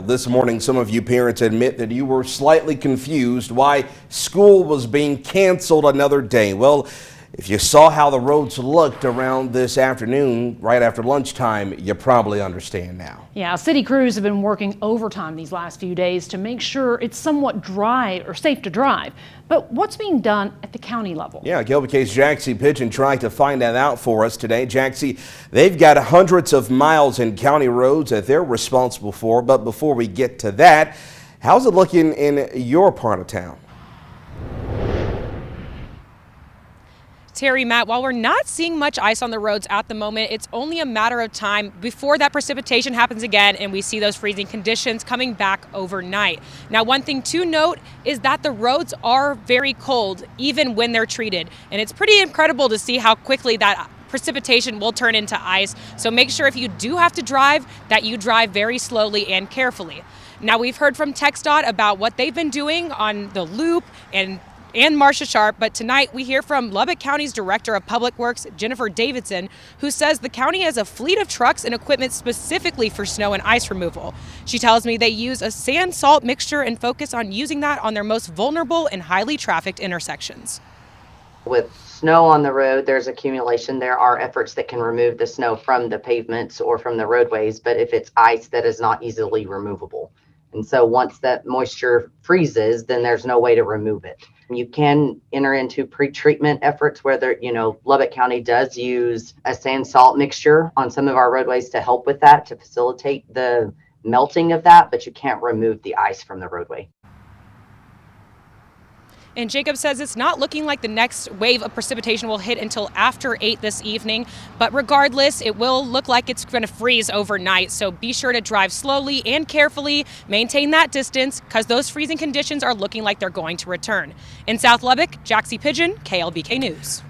This morning, some of you parents admit that you were slightly confused why school was being canceled another day. Well, if you saw how the roads looked around this afternoon, right after lunchtime, you probably understand now. Yeah, city crews have been working overtime these last few days to make sure it's somewhat dry or safe to drive. But what's being done at the county level? Yeah, KLBK's Jaxie Pigeon tried to find that out for us today. Jaxie, they've got hundreds of miles in county roads that they're responsible for. But before we get to that, how's it looking in your part of town? Terry, Matt, while we're not seeing much ice on the roads at the moment, it's only a matter of time before that precipitation happens again and we see those freezing conditions coming back overnight. Now, one thing to note is that the roads are very cold, even when they're treated. And it's pretty incredible to see how quickly that precipitation will turn into ice. So make sure if you do have to drive, that you drive very slowly and carefully. Now, we've heard from TxDOT about what they've been doing on the loop and Marcia Sharp, but tonight we hear from Lubbock County's Director of Public Works, Jennifer Davidson, who says the county has a fleet of trucks and equipment specifically for snow and ice removal. She tells me they use a sand-salt mixture and focus on using that on their most vulnerable and highly trafficked intersections. With snow on the road, there's accumulation. There are efforts that can remove the snow from the pavements or from the roadways, but if it's ice, that is not easily removable. And so once that moisture freezes, then there's no way to remove it. You can enter into pre-treatment efforts where Lubbock County does use a sand salt mixture on some of our roadways to help with that, to facilitate the melting of that, but you can't remove the ice from the roadway. And Jacob says it's not looking like the next wave of precipitation will hit until after 8 this evening. But regardless, it will look like it's going to freeze overnight. So be sure to drive slowly and carefully, maintain that distance, because those freezing conditions are looking like they're going to return. In South Lubbock, Jaxie Pigeon, KLBK News.